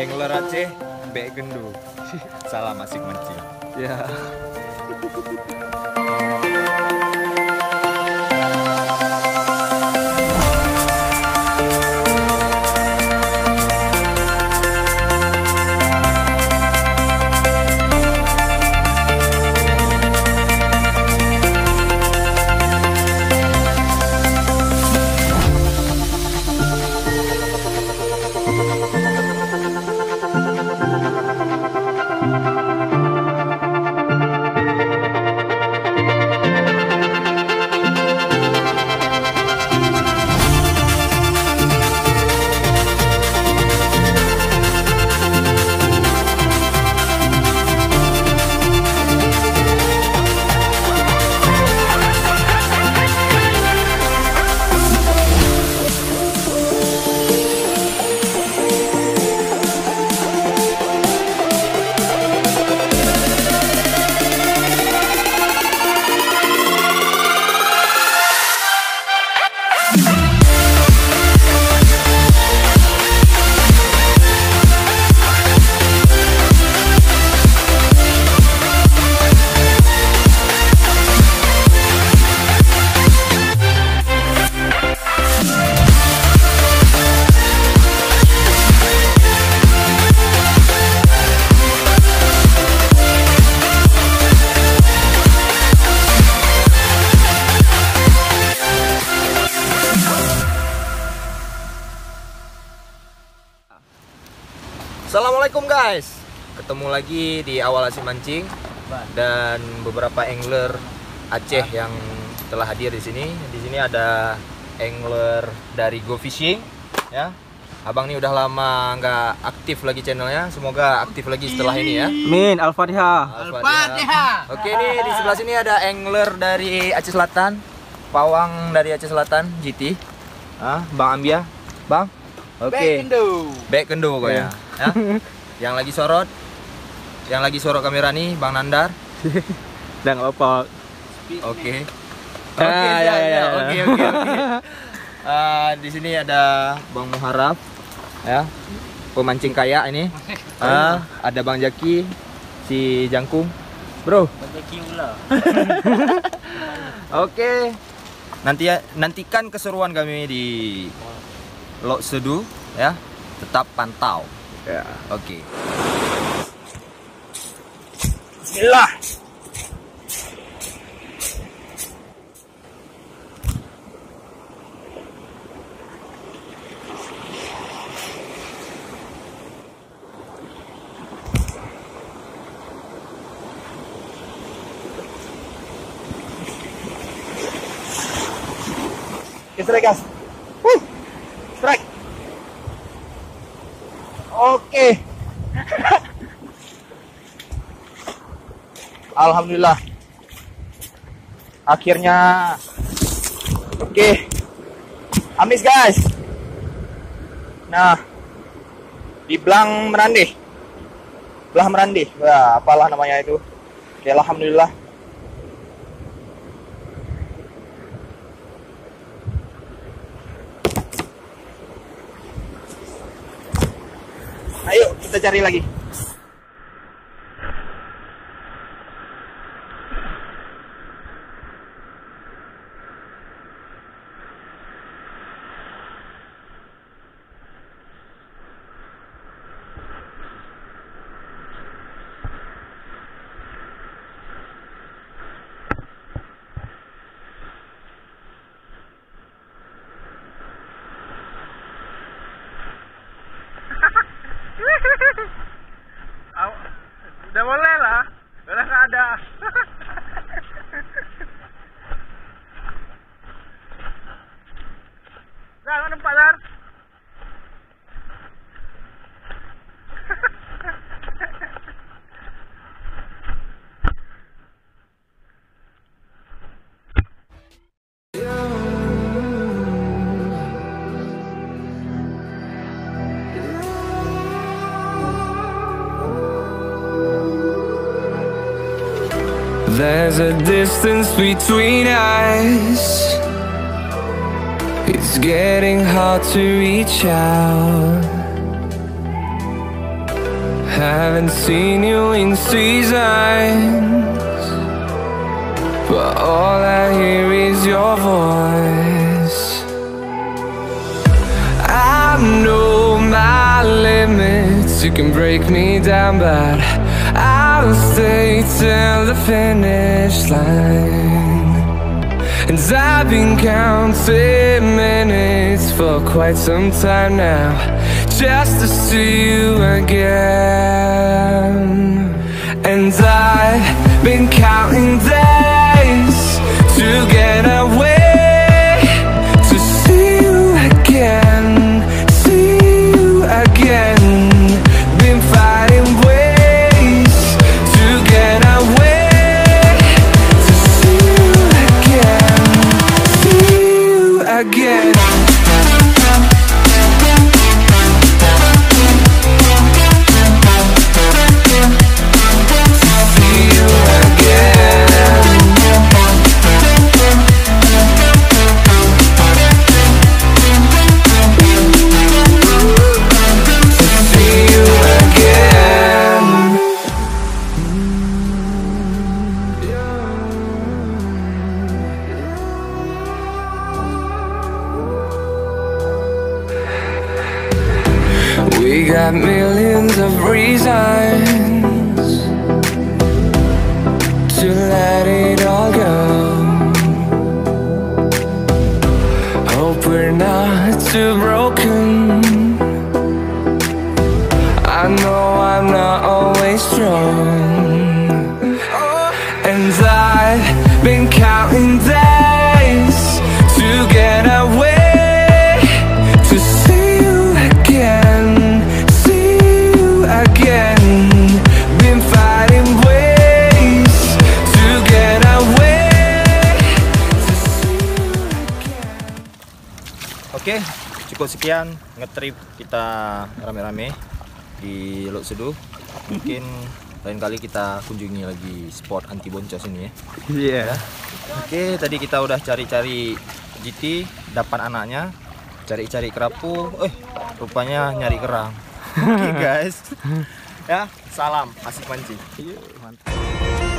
Angler Aceh, Bek Gendo. Salam asik mancing. Ya. Assalamualaikum guys, ketemu lagi di Awal Asik Mancing dan beberapa angler Aceh yang telah hadir di sini. Di sini ada angler dari Go Fishing, ya. Abang ini udah lama nggak aktif lagi channelnya, semoga aktif lagi setelah ini ya. Min, Al-Fatihah. Al-Fatihah. Oke, ini di sebelah sini ada angler dari Aceh Selatan, pawang dari Aceh Selatan, GT. Bang Ambia, Bang. Oke. Bek Kendo pokoknya. Ya. Yang lagi sorot kamera nih Bang Nandar. Udah nggak apa-apa. Oke. Ya. Oke. Di sini ada Bang Muharraf, ya, pemancing kaya ini. Ada Bang Jaki, si Jangkung, bro. Bang Jaki pula. Oke. Nantikan keseruan kami di Lok Sedu, ya. Tetap pantau. Ya. Oke. Bismillah. Strike guys. Strike. Oke. Alhamdulillah. Akhirnya. Oke. Amis guys. Nah. Di Belang Merandih. Belah Merandih. Wah, apalah namanya itu. Oke, alhamdulillah. Ayo kita cari lagi. Udah boleh lah, udah nggak ada. Jangan nampak Dar. There's a distance between us. It's getting hard to reach out. haven't seen you in seasons, but all I hear is your voice. I know my limits, you can break me down, but I'll stay till the finish line. And I've been counting minutes for quite some time now, just to see you again. And I've been counting days to get away, to see you again, see you again. Been fighting ways to get away, to see you again, see you again. We got millions of reasons to let it all go. Hope we're not too broken. I know I'm not always strong, and I've been counting days to get away, to see you again, see you again. Been fighting ways to get away, to see you again. Oke, cukup sekian ngetrip kita rame-rame di Lok Seduh. Mungkin lain kali kita kunjungi lagi spot anti boncos ini ya. Iya. Oke, tadi kita udah cari-cari GT, dapat anaknya, cari-cari kerapu, rupanya nyari kerang. Oke guys, ya salam asik mancing. Mantap.